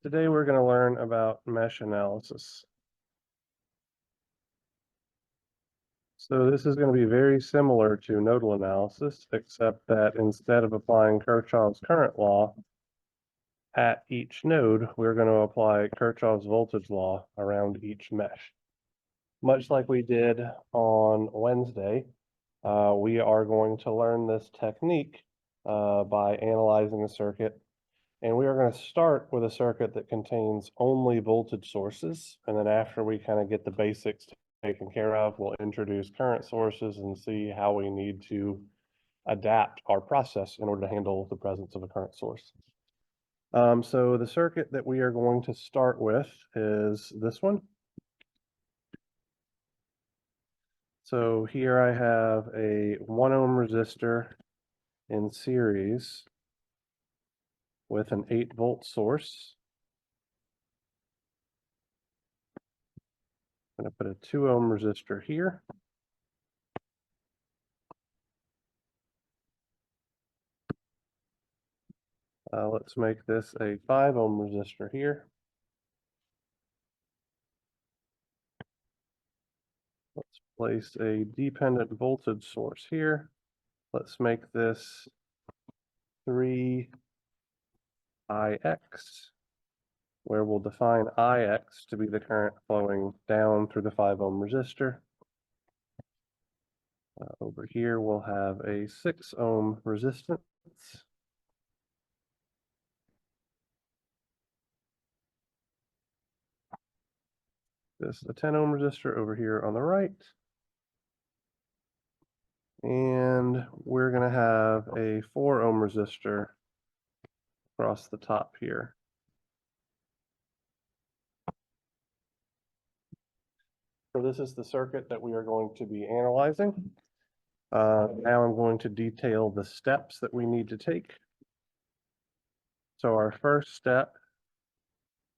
Today we're going to learn about mesh analysis. So this is going to be very similar to nodal analysis, except that instead of applying Kirchhoff's current law at each node, we're going to apply Kirchhoff's voltage law around each mesh. Much like we did on Wednesday, we are going to learn this technique by analyzing a circuit. And we are going to start with a circuit that contains only voltage sources. And then after we kind of get the basics taken care of, we'll introduce current sources and see how we need to adapt our process in order to handle the presence of a current source. So the circuit that we are going to start with is this one. So here I have a 1 ohm resistor in series with an 8-volt source. I'm going to put a 2 ohm resistor here. Let's make this a 5 ohm resistor here. Let's place a dependent voltage source here. Let's make this 3 IX, where we'll define IX to be the current flowing down through the 5 ohm resistor. Over here we'll have a 6 ohm resistance. This is a 10 ohm resistor over here on the right. And we're going to have a 4 ohm resistor across the top here. So this is the circuit that we are going to be analyzing. Now I'm going to detail the steps that we need to take. So our first step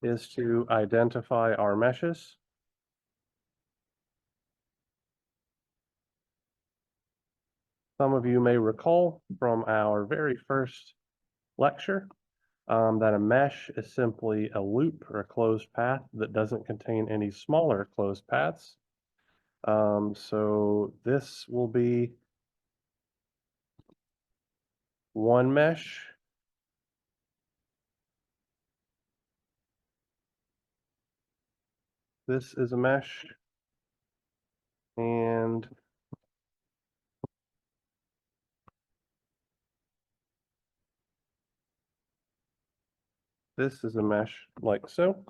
is to identify our meshes. Some of you may recall from our very first lecture that a mesh is simply a loop or a closed path that doesn't contain any smaller closed paths. So this will be one mesh. This is a mesh. And this is a mesh like so.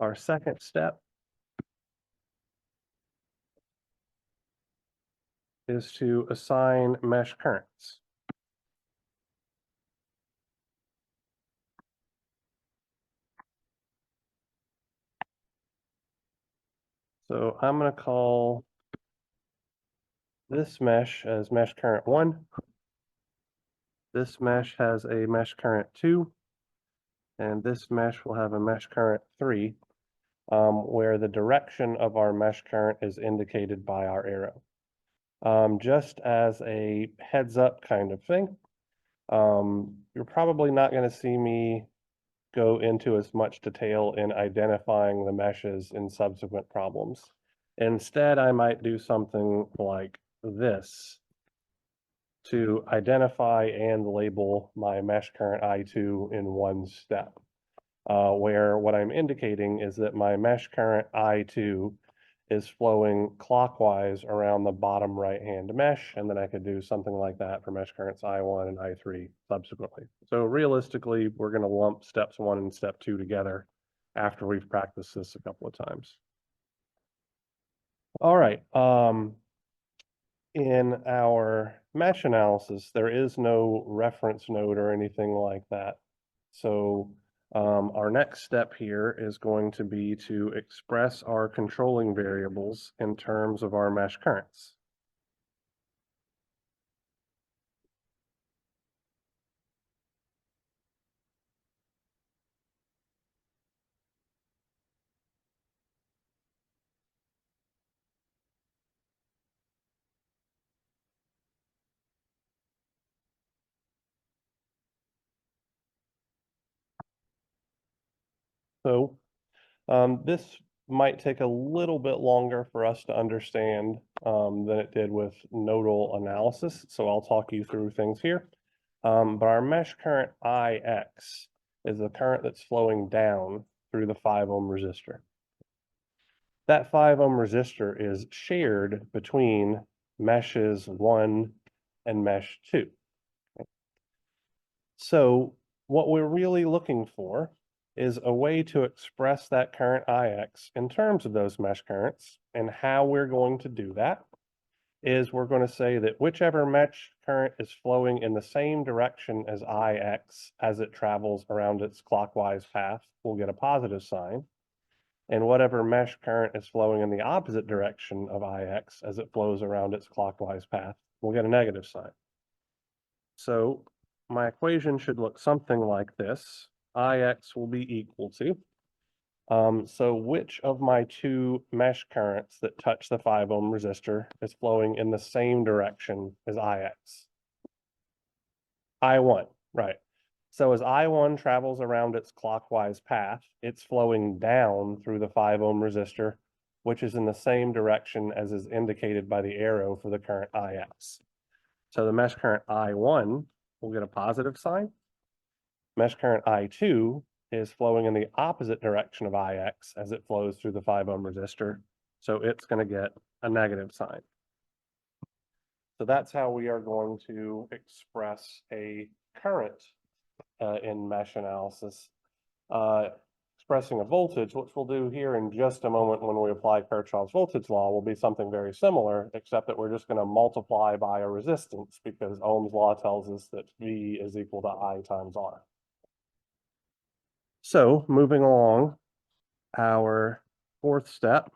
Our second step is to assign mesh currents. So I'm going to call this mesh as mesh current 1. This mesh has a mesh current 2. And this mesh will have a mesh current 3, where the direction of our mesh current is indicated by our arrow. Just as a heads up kind of thing, you're probably not going to see me go into as much detail in identifying the meshes in subsequent problems. Instead, I might do something like this to identify and label my mesh current I2 in one step, where what I'm indicating is that my mesh current I2 is flowing clockwise around the bottom right-hand mesh, and then I could do something like that for mesh currents I1 and I3 subsequently. So realistically, we're going to lump steps 1 and step 2 together after we've practiced this a couple of times. All right. In our mesh analysis, there is no reference node or anything like that. So our next step here is going to be to express our controlling variables in terms of our mesh currents. So this might take a little bit longer for us to understand than it did with nodal analysis. So I'll talk you through things here. But our mesh current IX is the current that's flowing down through the 5 ohm resistor. That 5 ohm resistor is shared between meshes 1 and mesh 2. So what we're really looking for is a way to express that current IX in terms of those mesh currents, and how we're going to do that is we're going to say that whichever mesh current is flowing in the same direction as IX as it travels around its clockwise path will get a positive sign, and whatever mesh current is flowing in the opposite direction of IX as it flows around its clockwise path will get a negative sign. So my equation should look something like this. IX will be equal to, so which of my two mesh currents that touch the 5 ohm resistor is flowing in the same direction as IX? I1, right. So as I1 travels around its clockwise path, it's flowing down through the 5 ohm resistor, which is in the same direction as is indicated by the arrow for the current IX. So the mesh current I1 will get a positive sign. Mesh current I2 is flowing in the opposite direction of IX as it flows through the 5 ohm resistor, so it's going to get a negative sign. So that's how we are going to express a current in mesh analysis. Expressing a voltage, which we'll do here in just a moment when we apply Kirchhoff's voltage law, will be something very similar, except that we're just going to multiply by a resistance because Ohm's law tells us that V is equal to I times R. So moving along, our fourth step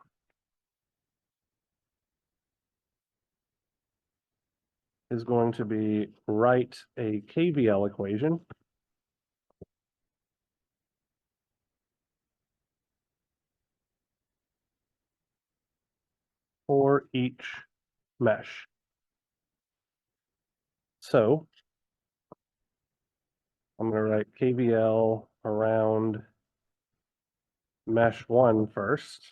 is going to be write a KVL equation for each mesh. So I'm going to write KVL around mesh 1 first.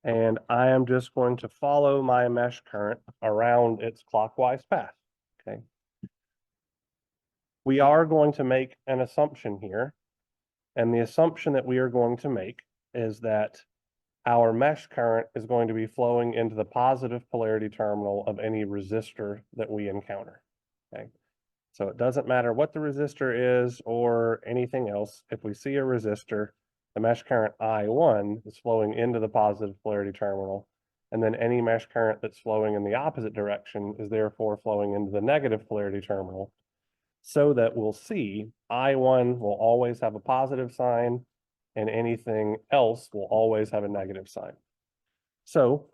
And I am just going to follow my mesh current around its clockwise path, okay? We are going to make an assumption here, and the assumption that we are going to make is that our mesh current is going to be flowing into the positive polarity terminal of any resistor that we encounter, okay? So it doesn't matter what the resistor is or anything else. If we see a resistor, the mesh current I1 is flowing into the positive polarity terminal, and then any mesh current that's flowing in the opposite direction is therefore flowing into the negative polarity terminal, so that we'll see I1 will always have a positive sign and anything else will always have a negative sign. So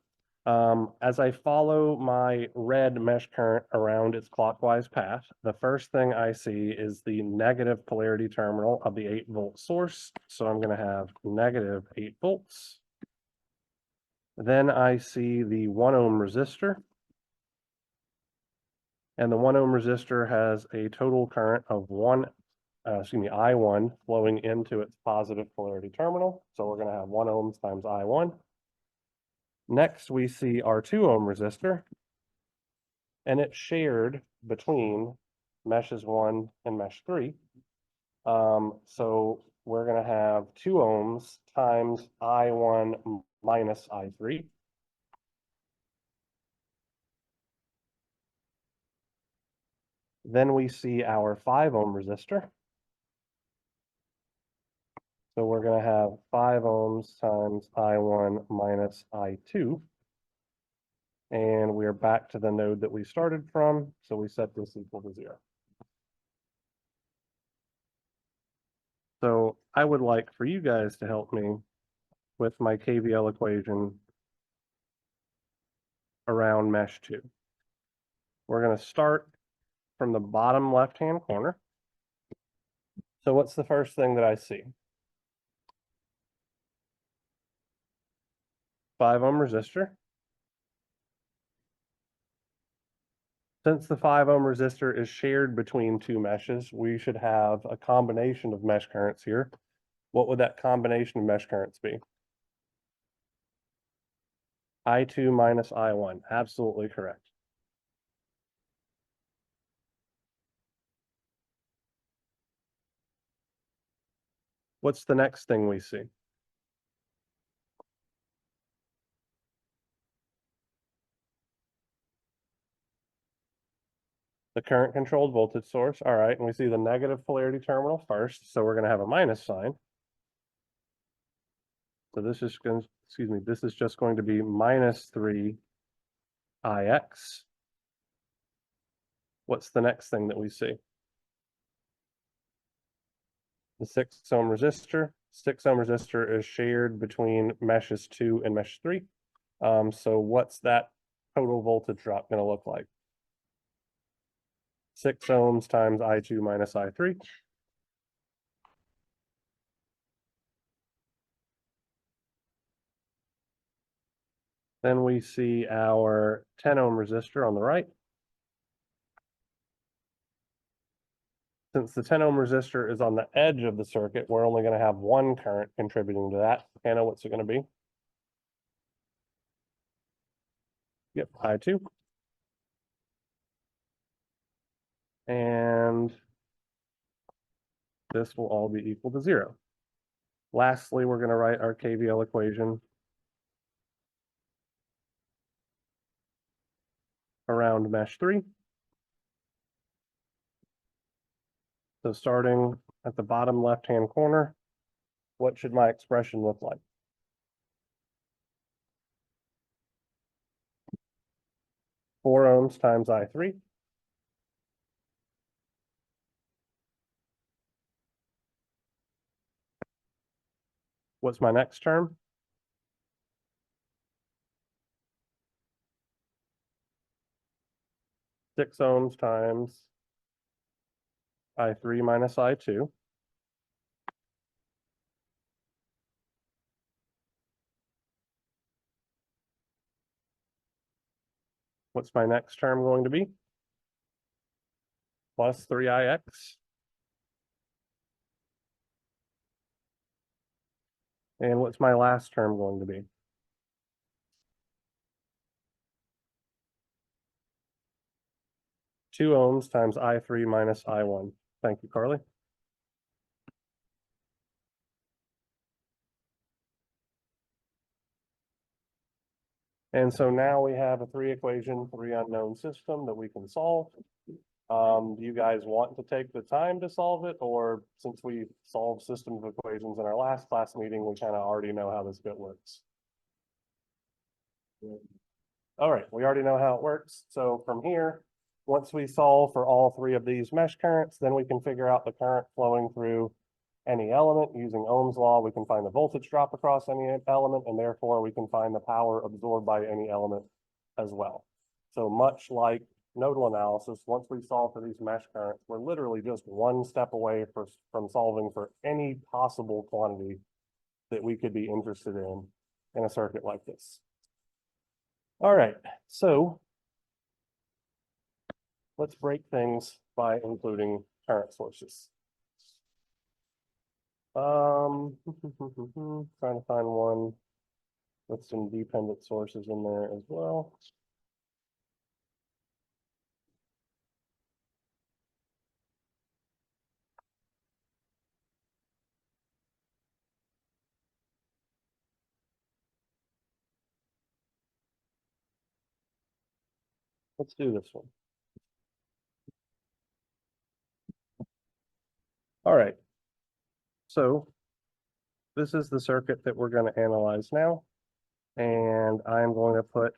as I follow my red mesh current around its clockwise path, the first thing I see is the negative polarity terminal of the 8-volt source. So I'm going to have negative 8 volts. Then I see the 1 ohm resistor. And the 1 ohm resistor has a total current of I1 flowing into its positive polarity terminal. So we're going to have 1 ohms times I1. Next, we see our 2 ohm resistor, and it's shared between meshes 1 and mesh 3. So we're going to have 2 ohms times I1 minus I3. Then we see our 5 ohm resistor. So we're going to have 5 ohms times I1 minus I2. And we're back to the node that we started from, so we set this equal to 0. So I would like for you guys to help me with my KVL equation around mesh 2. We're going to start from the bottom left-hand corner. So what's the first thing that I see? 5 ohm resistor. Since the 5 ohm resistor is shared between two meshes, we should have a combination of mesh currents here. what would that combination of mesh currents be? I2 minus I1, absolutely correct. What's the next thing we see? The current controlled voltage source. All right, and we see the negative polarity terminal first, so we're going to have a minus sign. So this is going to, excuse me, this is just going to be minus 3 IX. What's the next thing that we see? The 6 ohm resistor. 6 ohm resistor is shared between meshes 2 and mesh 3. So what's that total voltage drop going to look like? 6 ohms times I2 minus I3. Then we see our 10 ohm resistor on the right. Since the 10 ohm resistor is on the edge of the circuit, we're only going to have one current contributing to that. Hannah, what's it going to be? Yep, I2. And this will all be equal to 0. Lastly, we're going to write our KVL equation around mesh 3. So starting at the bottom left-hand corner, what should my expression look like? 4 ohms times I3. What's my next term? 6 ohms times I3 minus I2. What's my next term going to be? Plus 3IX. And what's my last term going to be? 2 ohms times I3 minus I1. Thank you, Carly. And so now we have a 3-equation, 3-unknown system that we can solve. Do you guys want to take the time to solve it, or since we solved systems of equations in our last class meeting, we kind of already know how this bit works? All right, we already know how it works. So from here, once we solve for all 3 of these mesh currents, then we can figure out the current flowing through any element using Ohm's law. We can find the voltage drop across any element, and therefore we can find the power absorbed by any element as well. So much like nodal analysis, once we solve for these mesh currents, we're literally just one step away from solving for any possible quantity that we could be interested in a circuit like this. All right, so let's break things by including current sources. Trying to find one with some dependent sources in there as well. Let's do this one. All right. So this is the circuit that we're going to analyze now. And I'm going to put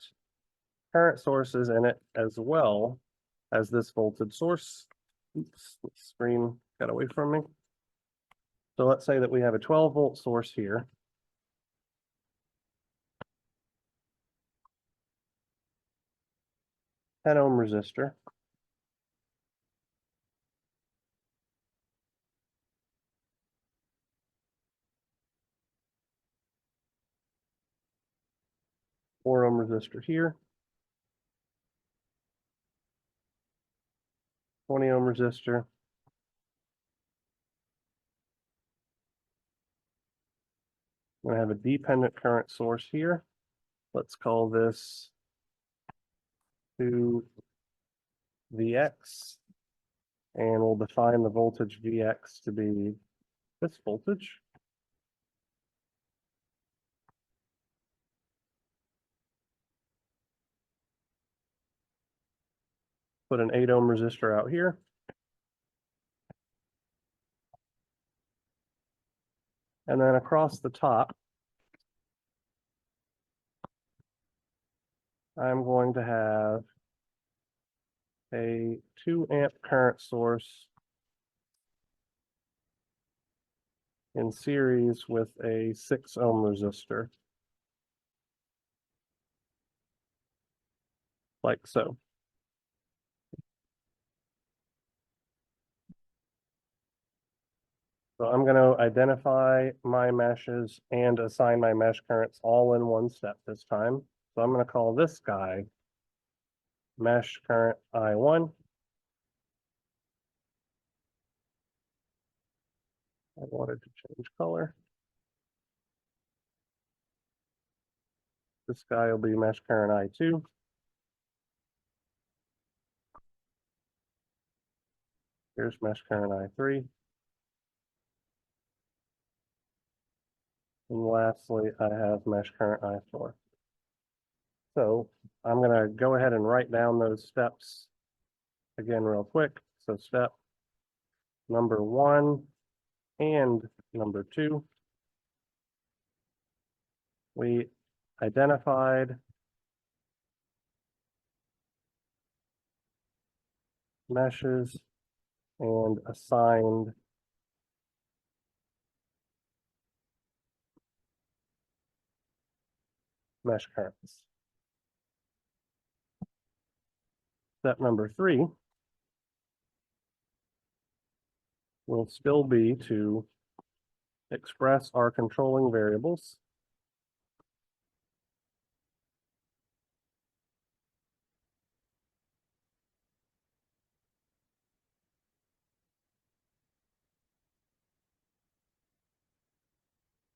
current sources in it as well as this voltage source. Oops, the screen got away from me. So let's say that we have a 12-volt source here. 10 ohm resistor. Four ohm resistor here. 20 ohm resistor. I'm gonna have a dependent current source here. Let's call this 2 Vx, and we'll define the voltage Vx to be this voltage. Put an 8 ohm resistor out here. And then across the top, I'm going to have a 2 amp current source in series with a 6 ohm resistor, like so. So I'm going to identify my meshes and assign my mesh currents all in one step this time. So I'm going to call this guy mesh current I1. I wanted to change color. This guy will be mesh current I2. Here's mesh current I3. And lastly, I have mesh current I4. So I'm going to go ahead and write down those steps again real quick. So step number 1 and number 2, we identified meshes and assigned mesh currents. Step number 3 will still be to express our controlling variables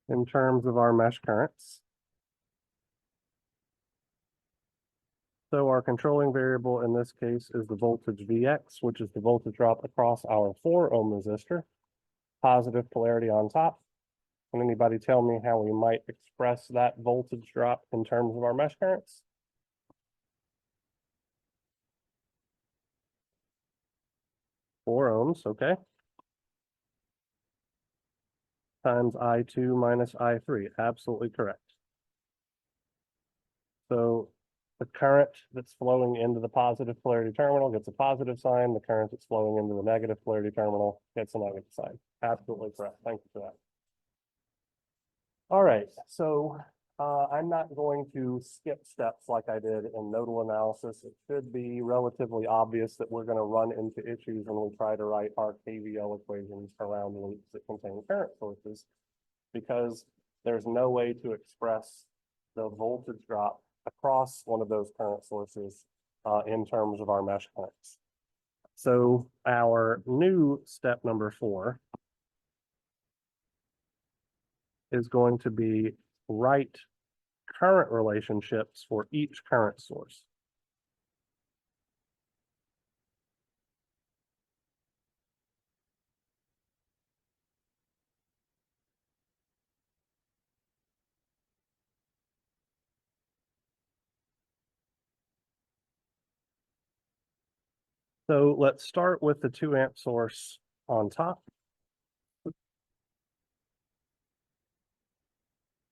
in terms of our mesh currents. So our controlling variable in this case is the voltage Vx, which is the voltage drop across our 4 ohm resistor, positive polarity on top. Can anybody tell me how we might express that voltage drop in terms of our mesh currents? Four ohms, okay. Times I2 minus I3, absolutely correct. So the current that's flowing into the positive polarity terminal gets a positive sign. The current that's flowing into the negative polarity terminal gets a negative sign. Absolutely correct. Thank you for that. All right, so I'm not going to skip steps like I did in nodal analysis. It should be relatively obvious that we're going to run into issues when we try to write our KVL equations around loops that contain current sources, because there's no way to express the voltage drop across one of those current sources in terms of our mesh currents. So our new step number 4 is going to be write current relationships for each current source. So let's start with the 2 amp source on top.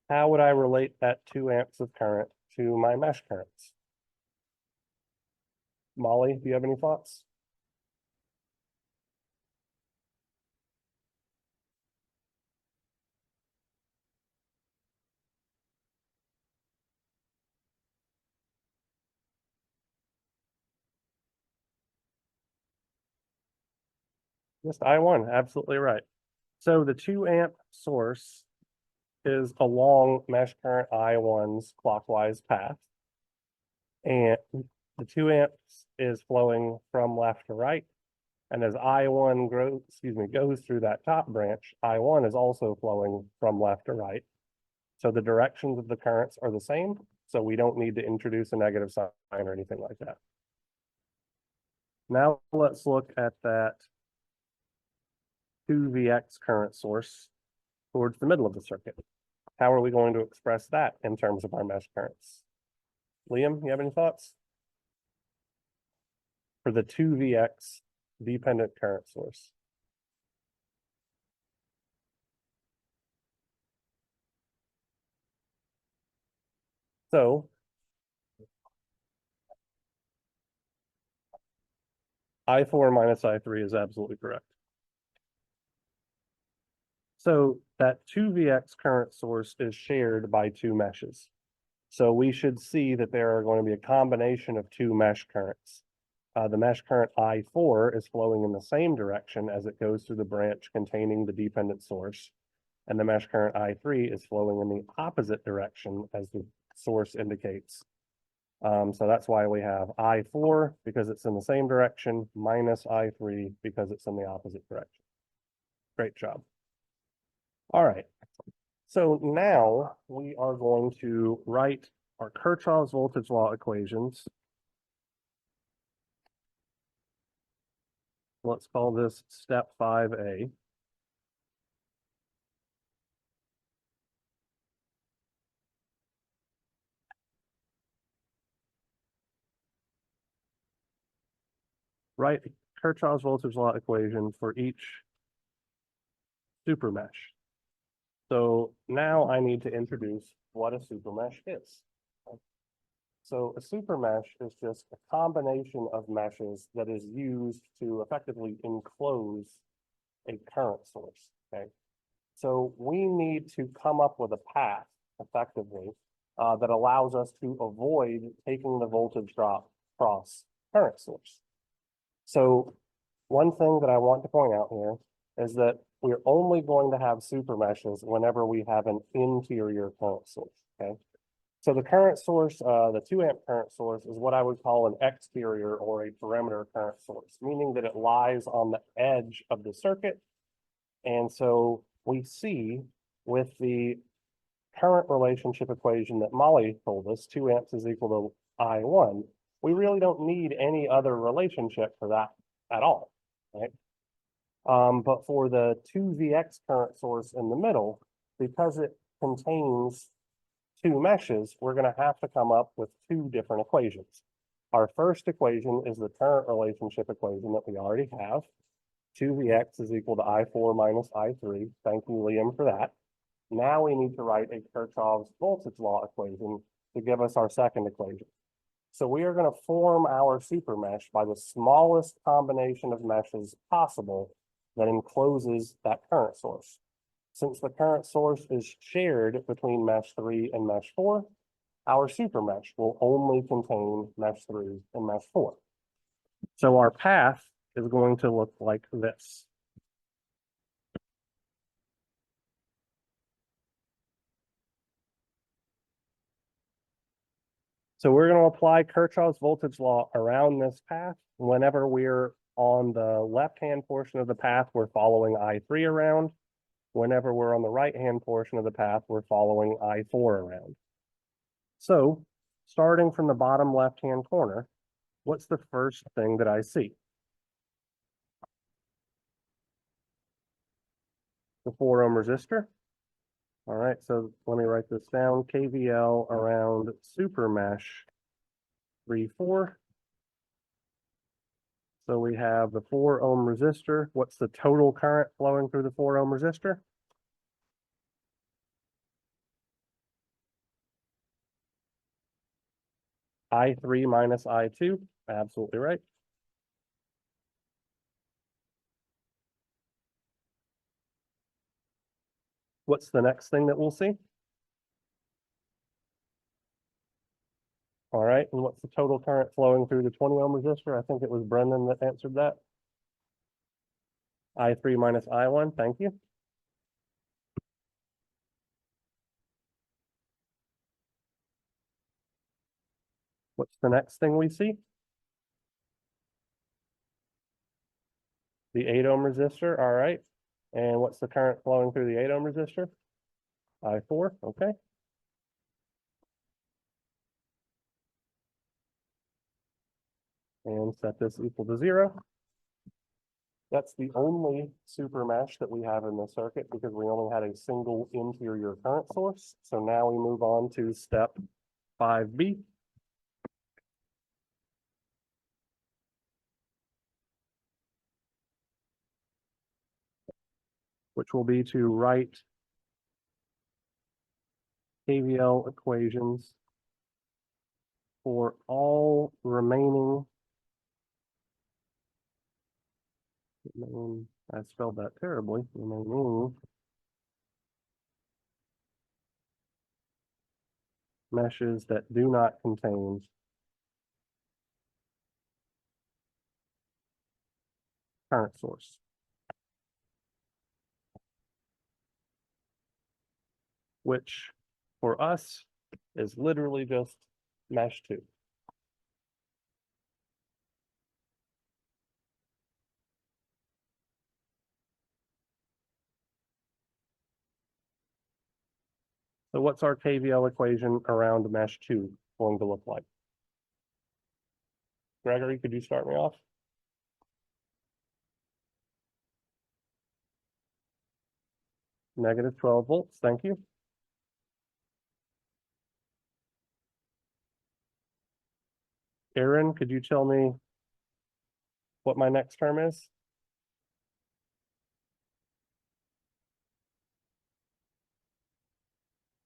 How would I relate that 2 amps of current to my mesh currents? Molly, do you have any thoughts? Just I1, absolutely right. So the 2 amp source is along mesh current I1's clockwise path. And the 2 amps is flowing from left to right. And as I1 goes through that top branch, I1 is also flowing from left to right. So the directions of the currents are the same, so we don't need to introduce a negative sign or anything like that. Now let's look at that 2Vx current source towards the middle of the circuit. How are we going to express that in terms of our mesh currents? Liam, you have any thoughts? For the 2Vx dependent current source. So I4 minus I3 is absolutely correct. So that 2Vx current source is shared by two meshes. So we should see that there are going to be a combination of two mesh currents. The mesh current I4 is flowing in the same direction as it goes through the branch containing the dependent source. And the mesh current I3 is flowing in the opposite direction as the source indicates. So that's why we have I4 because it's in the same direction minus I3 because it's in the opposite direction. Great job. All right. So now we are going to write our Kirchhoff's voltage law equations. Let's call this step 5A. Write Kirchhoff's voltage law equation for each supermesh. So now I need to introduce what a supermesh is. So a supermesh is just a combination of meshes that is used to effectively enclose a current source, okay? So we need to come up with a path effectively that allows us to avoid taking the voltage drop across current source. So one thing that I want to point out here is that we're only going to have super meshes whenever we have an interior current source, okay? So the current source, the 2 amp current source is what I would call an exterior or a perimeter current source, meaning that it lies on the edge of the circuit. And so we see with the current relationship equation that Molly told us, 2 amps is equal to I1, we really don't need any other relationship for that at all, right? But for the 2Vx current source in the middle, because it contains two meshes, we're going to have to come up with two different equations. Our first equation is the current relationship equation that we already have. 2Vx is equal to I4 minus I3. Thank you, Liam, for that. Now we need to write a Kirchhoff's voltage law equation to give us our second equation. So we are going to form our super mesh by the smallest combination of meshes possible that encloses that current source. Since the current source is shared between mesh 3 and mesh 4, our super mesh will only contain mesh 3 and mesh 4. So our path is going to look like this. So we're going to apply Kirchhoff's voltage law around this path. Whenever we're on the left-hand portion of the path, we're following I3 around. Whenever we're on the right-hand portion of the path, we're following I4 around. So starting from the bottom left-hand corner, what's the first thing that I see? The 4 ohm resistor. All right, so let me write this down. KVL around super mesh 3, 4. So we have the 4 ohm resistor. What's the total current flowing through the 4 ohm resistor? I3 minus I2. Absolutely right. What's the next thing that we'll see? All right, and what's the total current flowing through the 20 ohm resistor? I think it was Brendan that answered that. I3 minus I1, thank you. What's the next thing we see? The 8 ohm resistor, all right. And what's the current flowing through the 8 ohm resistor? I4, okay. and set this equal to 0. That's the only super mesh that we have in the circuit because we only had a single interior current source. So now we move on to step 5B. Which will be to write KVL equations for all remaining, I spelled that terribly, remaining meshes that do not contain current source. Which for us is literally just mesh 2. So what's our KVL equation around mesh 2 going to look like? Gregory, could you start me off? Negative 12 volts, thank you. Aaron, could you tell me what my next term is?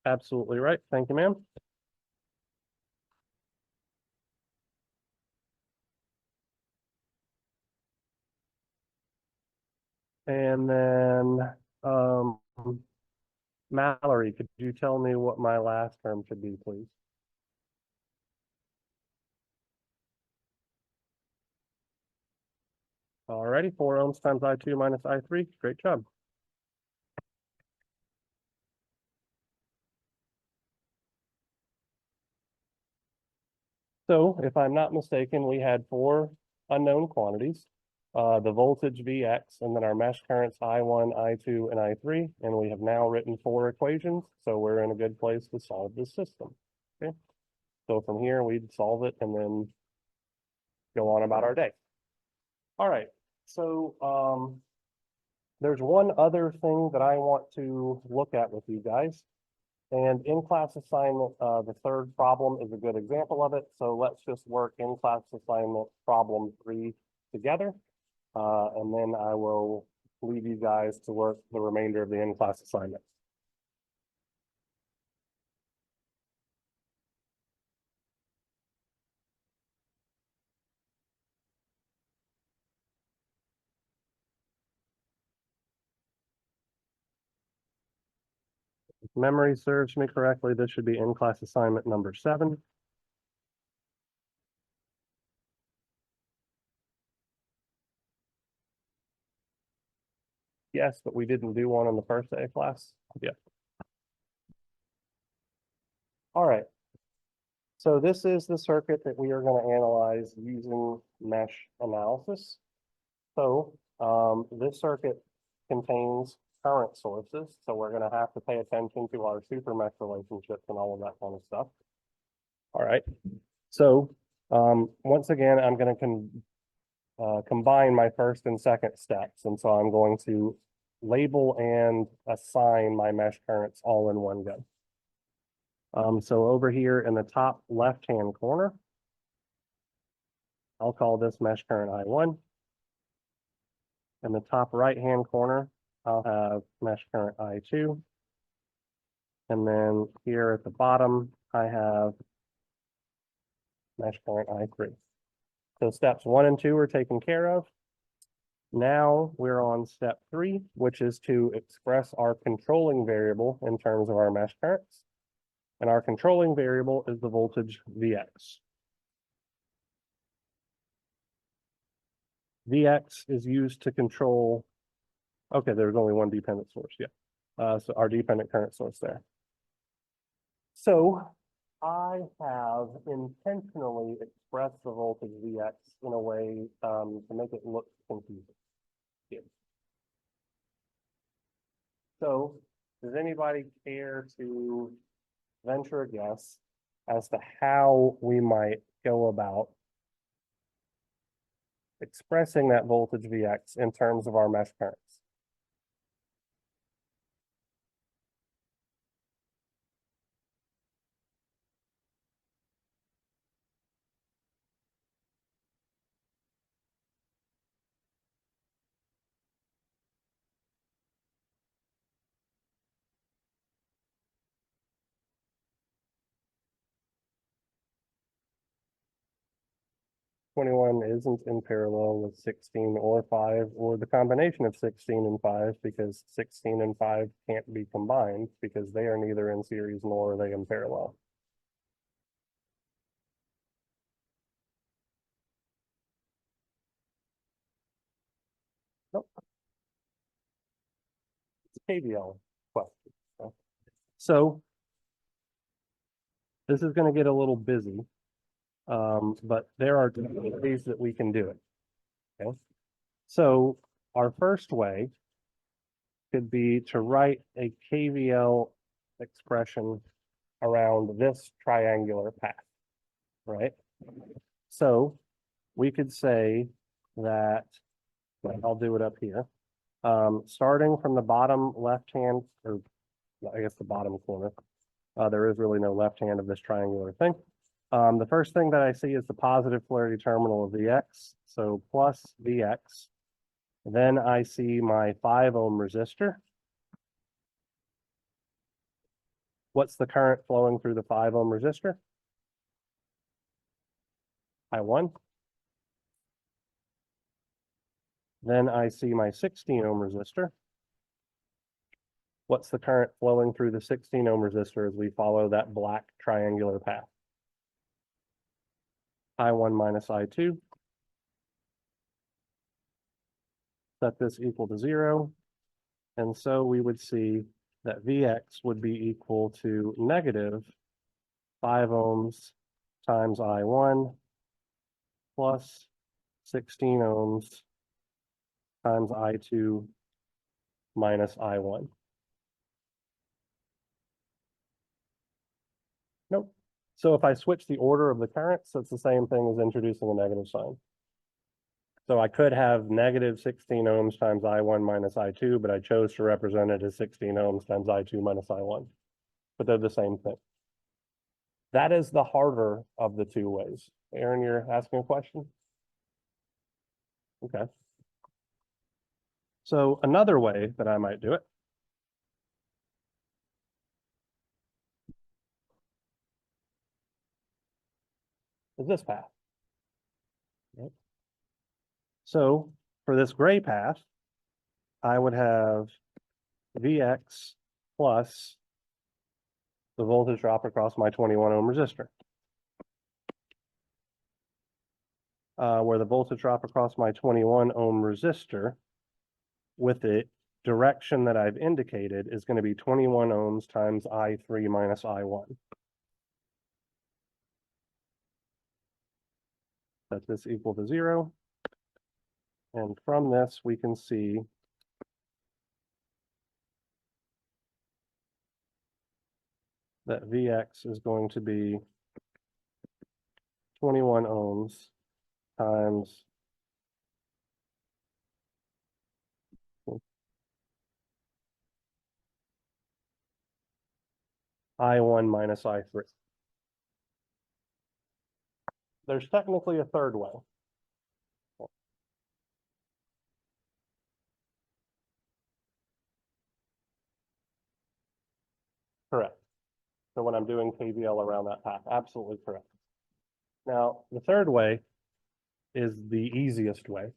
Absolutely right. Thank you, ma'am. And then Mallory, could you tell me what my last term should be, please? Alrighty, 4 ohms times I2 minus I3. Great job. So if I'm not mistaken, we had 4 unknown quantities. The voltage Vx, and then our mesh currents I1, I2, and I3, and we have now written 4 equations, so we're in a good place to solve this system. Okay, so from here we'd solve it and then go on about our day. All right, so there's one other thing that I want to look at with you guys. And in-class assignment, the third problem is a good example of it. So let's just work in-class assignment problem 3 together. And then I will leave you guys to work the remainder of the in-class assignment. If memory serves me correctly, this should be in-class assignment number 7. Yes, but we didn't do one on the first day of class. Yeah. All right. So this is the circuit that we are going to analyze using mesh analysis. So this circuit contains current sources, so we're going to have to pay attention to our super mesh relationships and all of that kind of stuff. All right. So once again, I'm going to combine my first and second steps, and so I'm going to label and assign my mesh currents all in one go. So over here in the top left-hand corner, I'll call this mesh current I1. In the top right-hand corner, I'll have mesh current I2. And then here at the bottom, I have mesh current I3. So steps 1 and 2 are taken care of. Now we're on step 3, which is to express our controlling variable in terms of our mesh currents. And our controlling variable is the voltage Vx. Vx is used to control, okay, there's only one dependent source, yeah. So our dependent current source there. So I have intentionally expressed the voltage Vx in a way to make it look confusing. Yeah. So does anybody care to venture a guess as to how we might go about expressing that voltage Vx in terms of our mesh currents. Twenty-one isn't in parallel with 16 or 5, or the combination of 16 and 5, because 16 and 5 can't be combined because they are neither in series nor are they in parallel. Nope. It's a KVL question. So this is going to get a little busy, but there are different ways that we can do it. Okay. So our first way could be to write a KVL expression around this triangular path, right? So we could say that, I'll do it up here. Starting from the bottom left hand, or I guess the bottom corner, there is really no left hand of this triangular thing. The first thing that I see is the positive polarity terminal of Vx, so plus Vx. Then I see my 5 ohm resistor. What's the current flowing through the 5 ohm resistor? I1. Then I see my 16 ohm resistor. What's the current flowing through the 16 ohm resistor as we follow that black triangular path? I1 minus I2. Set this equal to 0. And so we would see that Vx would be equal to negative 5 ohms times I1 plus 16 ohms times I2 minus I1. Nope. So if I switch the order of the currents, it's the same thing as introducing a negative sign. So I could have negative 16 ohms times I1 minus I2, but I chose to represent it as 16 ohms times I2 minus I1. But they're the same thing. That is the harder of the two ways. Aaron, you're asking a question? Okay. So another way that I might do it is this path. Right? So for this gray path, I would have Vx plus the voltage drop across my 21 ohm resistor. Where the voltage drop across my 21 ohm resistor with the direction that I've indicated is going to be 21 ohms times I3 minus I1. Set this equal to 0. And from this, we can see that Vx is going to be 21 ohms times I1 minus I3. There's technically a third way. Correct. So when I'm doing KVL around that path, absolutely correct. Now, the third way is the easiest way.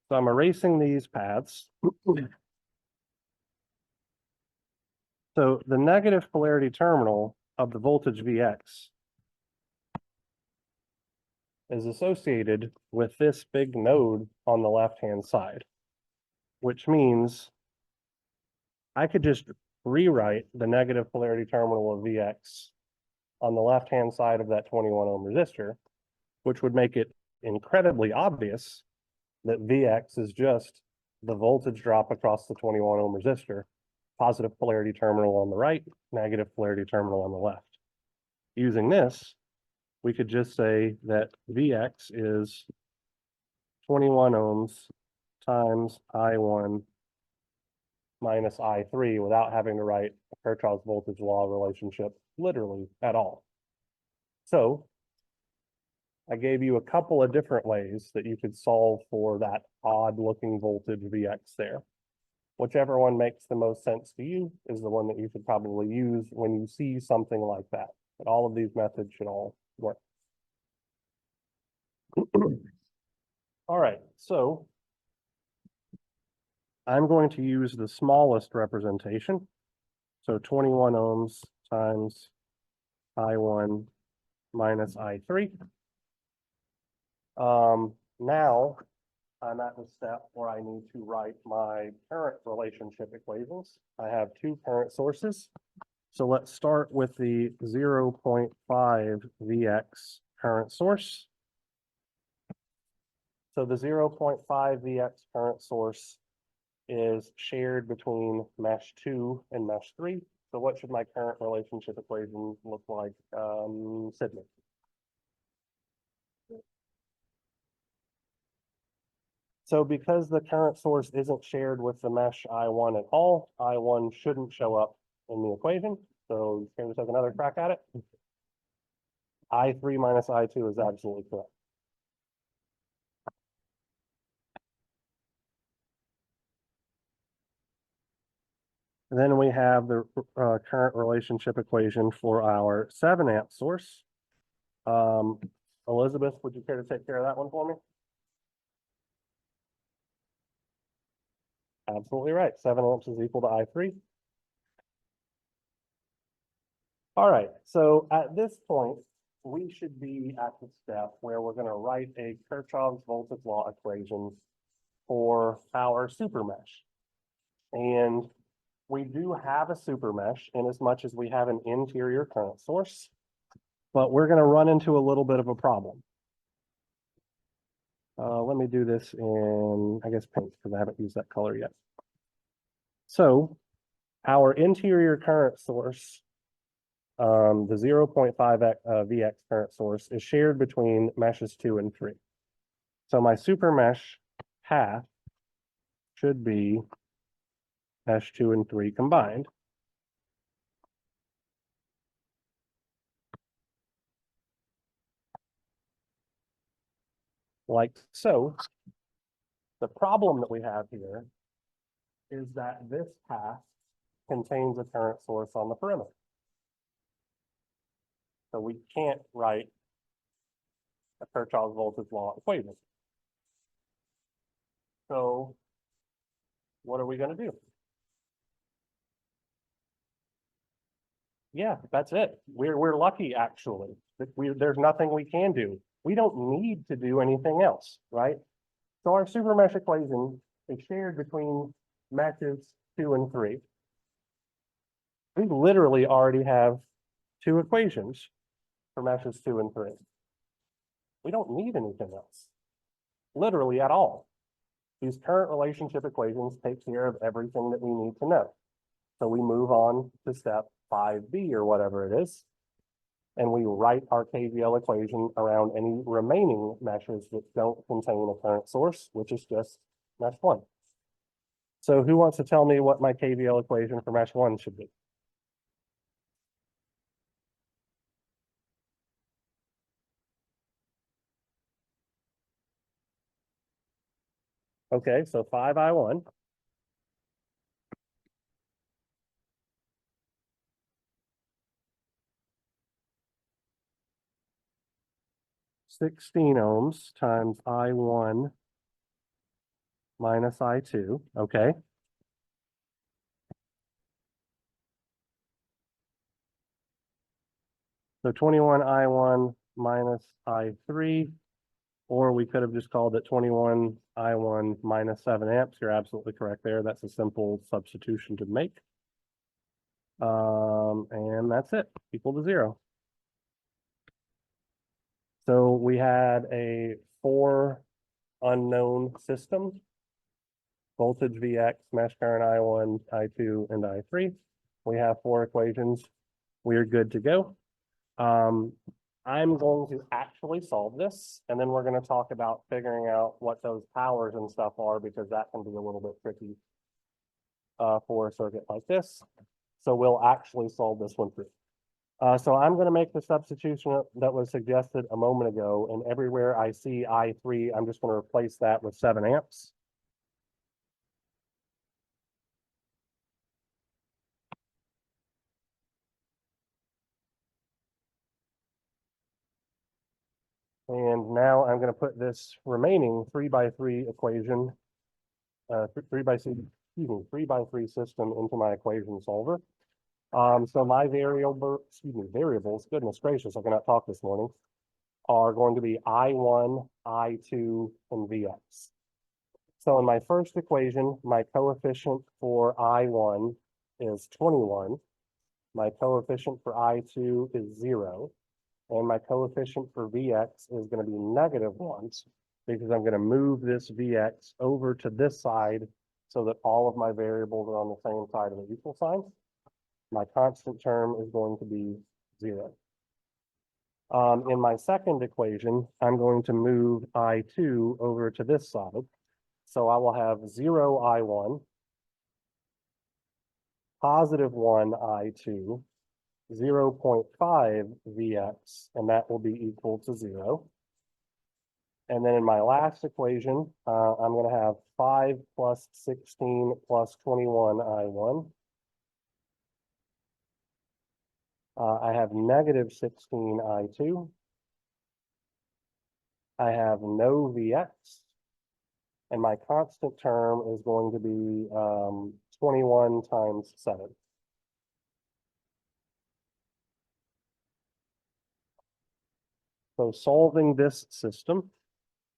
So I'm erasing these paths. So the negative polarity terminal of the voltage Vx is associated with this big node on the left-hand side, which means I could just rewrite the negative polarity terminal of Vx on the left-hand side of that 21 ohm resistor, which would make it incredibly obvious that Vx is just the voltage drop across the 21 ohm resistor, positive polarity terminal on the right, negative polarity terminal on the left. Using this, we could just say that Vx is 21 ohms times I1 minus I3 without having to write a Kirchhoff's voltage law relationship literally at all. So I gave you a couple of different ways that you could solve for that odd looking voltage Vx there. Whichever one makes the most sense to you is the one that you should probably use when you see something like that. But all of these methods should all work. All right, so I'm going to use the smallest representation. So 21 ohms times I1 minus I3. Now I'm at the step where I need to write my current relationship equations. I have two current sources. So let's start with the 0.5 Vx current source. So the 0.5 Vx current source is shared between mesh 2 and mesh 3. So what should my current relationship equation look like, Sydney? So because the current source isn't shared with the mesh I1 at all, I1 shouldn't show up in the equation. So can we take another crack at it? I3 minus I2 is absolutely correct. And then we have the current relationship equation for our 7 amp source. Elizabeth, would you care to take care of that one for me? Absolutely right. 7 amps is equal to I3. All right, so at this point, we should be at the step where we're going to write a Kirchhoff's voltage law equation for our super mesh. And we do have a super mesh in as much as we have an interior current source, but we're going to run into a little bit of a problem. Let me do this in, I guess, pink, because I haven't used that color yet. So our interior current source, the 0.5 Vx current source, is shared between meshes 2 and 3. So my super mesh path should be mesh 2 and 3 combined. Like so. The problem that we have here is that this path contains a current source on the perimeter. So we can't write a Kirchhoff's voltage law equation. So what are we going to do? Yeah, that's it. We're lucky, actually. There's nothing we can do. We don't need to do anything else, right? So our super mesh equation is shared between meshes 2 and 3. We literally already have two equations for meshes 2 and 3. We don't need anything else, literally at all. These current relationship equations take care of everything that we need to know. So we move on to step 5b or whatever it is, and we write our KVL equation around any remaining meshes that don't contain a current source, which is just mesh 1. So who wants to tell me what my KVL equation for mesh 1 should be? Okay, so 5I1. $16 ohms times I1 minus I2, okay. So 21 I1 minus I3, or we could have just called it 21 I1 minus 7 amps. You're absolutely correct there. That's a simple substitution to make. And that's it, equal to 0. So we had a 4 unknown system: voltage Vx, mesh current I1, I2, and I3. We have 4 equations. We are good to go. I'm going to actually solve this, and then we're going to talk about figuring out what those powers and stuff are, because that can be a little bit tricky for a circuit like this. So we'll actually solve this one through. So I'm going to make the substitution that was suggested a moment ago, and everywhere I see I3, I'm just going to replace that with 7 amps. And now I'm going to put this remaining 3x3 equation, 3x3 system into my equation solver. So my variables, goodness gracious, I cannot talk this morning, are going to be I1, I2, and Vx. So in my first equation, my coefficient for I1 is 21. My coefficient for I2 is 0. And my coefficient for Vx is going to be -1, because I'm going to move this Vx over to this side so that all of my variables are on the same side of the equal sign. My constant term is going to be 0. In my second equation, I'm going to move I2 over to this side. So I will have 0 I1, +1 I2, 0.5 Vx, and that will be equal to 0. And then in my last equation, I'm going to have 5 + 16 + 21 I1. I have -16 I2. I have no Vx. And my constant term is going to be 21 times 7. So solving this system,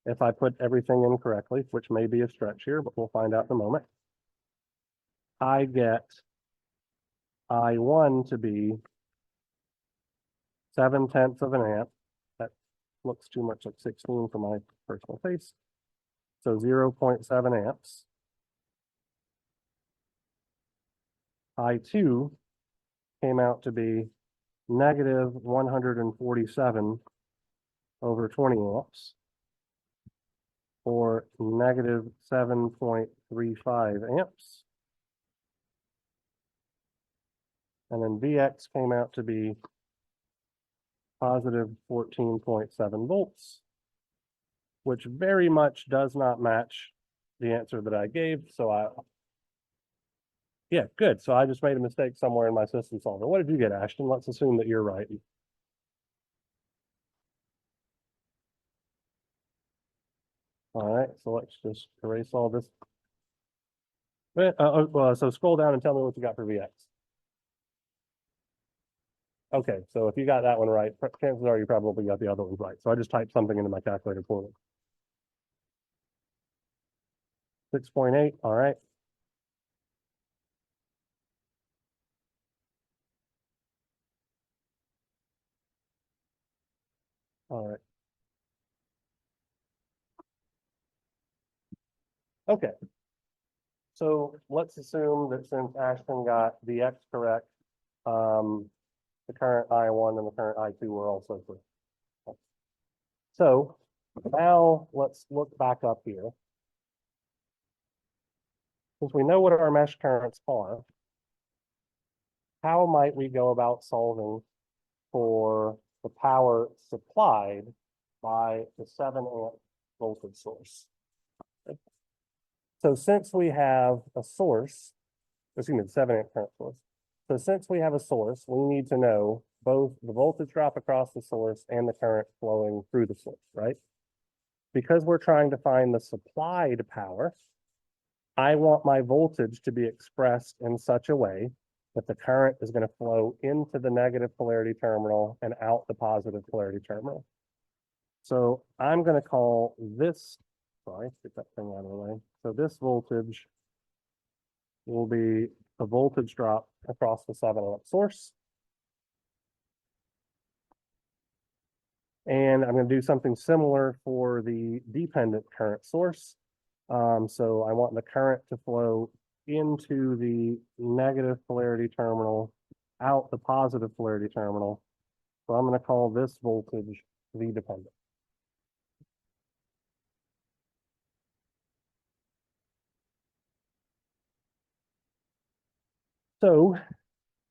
if I put everything in correctly, which may be a stretch here, but we'll find out in a moment, I get I1 to be 7/10 of an amp. That looks too much like 16 for my personal taste. So 0.7 amps. I2 came out to be -147 over 20 amps, or -7.35 amps. And then Vx came out to be +14.7 volts, which very much does not match the answer that I gave. So yeah, good. So I just made a mistake somewhere in my system solver. What did you get, Ashton? Let's assume that you're right. All right, so let's just erase all this. So scroll down and tell me what you got for Vx. Okay, so if you got that one right, chances are you probably got the other ones right. So I just typed something into my calculator for me. 6.8, all right. All right. Okay. So let's assume that since Ashton got the X correct, the current I1 and the current I2 were also correct. So now let's look back up here. Since we know what our mesh currents are, how might we go about solving for the power supplied by the 7-amp voltage source? So since we have a source, excuse me, the 7-amp current source. So since we have a source, we need to know both the voltage drop across the source and the current flowing through the source, right? Because we're trying to find the supplied power, I want my voltage to be expressed in such a way that the current is going to flow into the negative polarity terminal and out the positive polarity terminal. So I'm going to call this, sorry, get that thing out of the way. So this voltage will be a voltage drop across the 7-amp source. And I'm going to do something similar for the dependent current source. So I want the current to flow into the negative polarity terminal, out the positive polarity terminal. So I'm going to call this voltage V dependent. So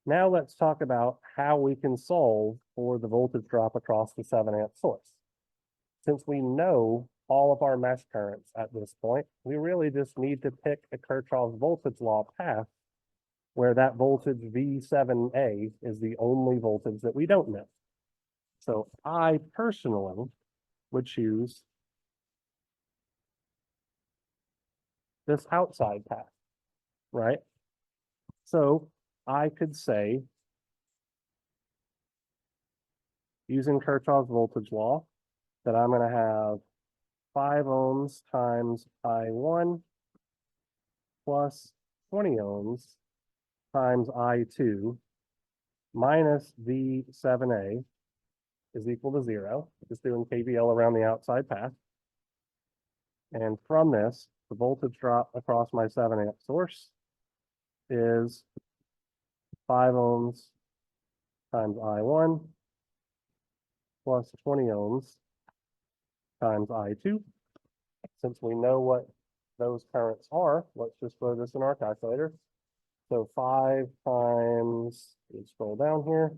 now let's talk about how we can solve for the voltage drop across the 7-amp source. Since we know all of our mesh currents at this point, we really just need to pick a Kirchhoff's voltage law path where that voltage V7A is the only voltage that we don't know. So I personally would choose this outside path, right? So I could say, using Kirchhoff's voltage law, that I'm going to have 5 ohms times I1 plus 20 ohms times I2 minus V7A is equal to 0. Just doing KVL around the outside path. And from this, the voltage drop across my 7-amp source is 5 ohms times I1 plus 20 ohms times I2. Since we know what those currents are, let's just throw this in our calculator. So 5 times, let's scroll down here,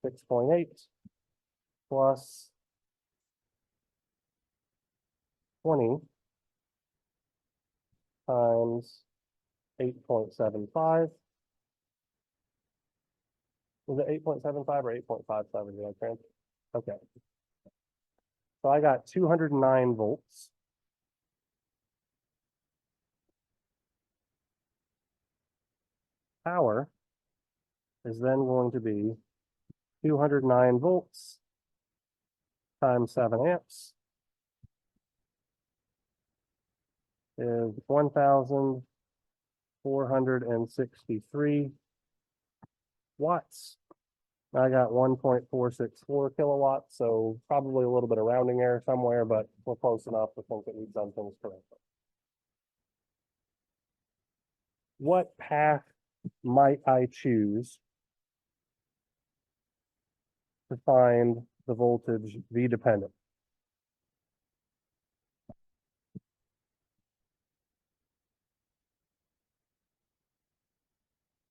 6.8 plus 20 times 8.75. Was it 8.75 or 8.57? Did I trans? Okay. So I got 209 volts. Power is then going to be 209 volts times 7 amps is 1,463 watts. I got 1.464 kilowatts, so probably a little bit of rounding error somewhere, but we're close enough to think that we've done things correctly. What path might I choose to find the voltage V dependent?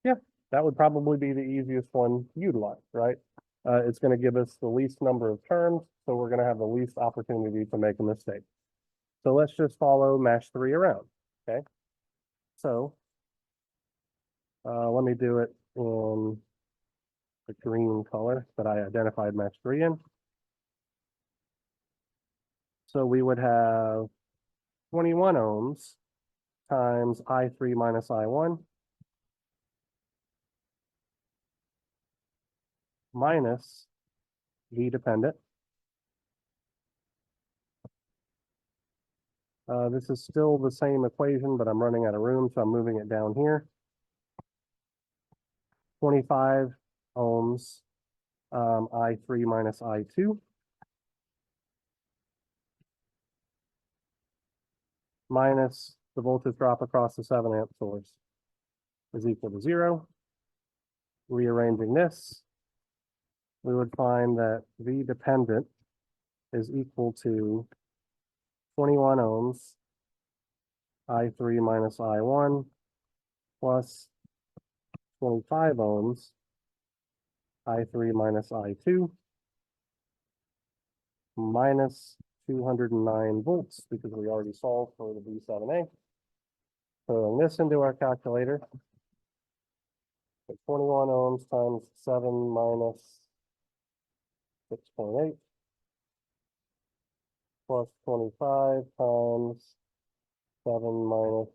Yeah, that would probably be the easiest one to utilize, right? It's going to give us the least number of terms, so we're going to have the least opportunity to make a mistake. So let's just follow mesh 3 around, okay? So let me do it in the green color that I identified mesh 3 in. So we would have 21 ohms times I3 minus I1 minus V dependent. This is still the same equation, but I'm running out of room, so I'm moving it down here. 25 ohms, I3 minus I2. Minus the voltage drop across the 7-amp source is equal to 0. Rearranging this, we would find that V dependent is equal to 21 ohms, I3 minus I1, plus 25 ohms, I3 minus I2, minus 209 volts, because we already solved for the V7A. Throwing this into our calculator, so 21 ohms times 7 minus 6.8 plus 25 times 7 minus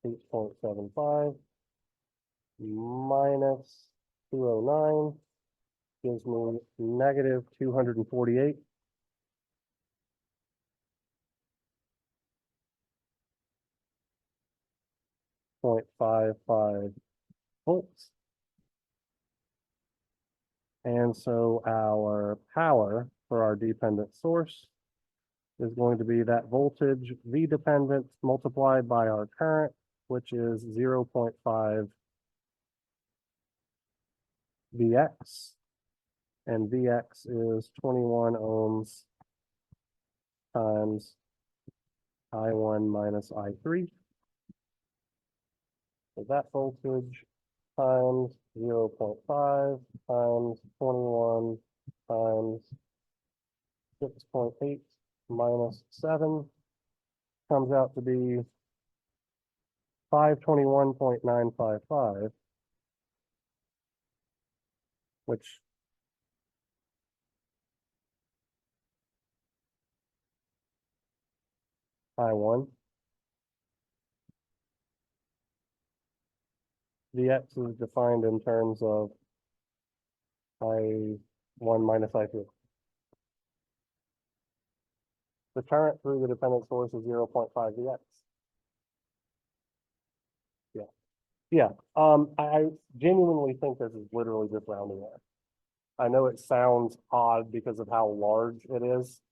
8.75 minus 209 gives me negative 248. 0.55 volts. And so our power for our dependent source is going to be that voltage V dependent multiplied by our current, which is 0.5 Vx And Vx is 21 ohms times I1 minus I3. So that voltage times 0.5 times 21 times 6.8 minus 7 comes out to be 521.955, which I1. Vx is defined in terms of I1 minus I3. The current through the dependent source is 0.5 Vx. Yeah. Yeah. I genuinely think this is literally just rounding error. I know it sounds odd because of how large it is,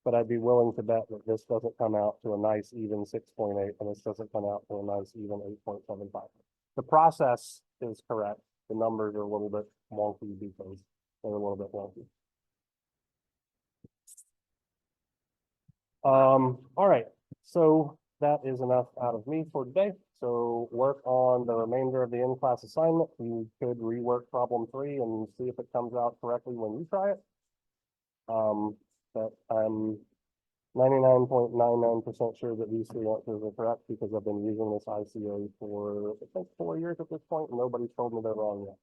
but I'd be willing to bet that this doesn't come out to a nice even 6.8 and this doesn't come out to a nice even 8.75. The process is correct. The numbers are a little bit wonky because they're a little bit wonky. All right, so that is enough out of me for today. So work on the remainder of the in-class assignment. You could rework problem 3 and see if it comes out correctly when you try it. But I'm 99.99% sure that these 3 answers are correct because I've been using this ICA for, I think, 4 years at this point, and nobody's told me they're wrong yet.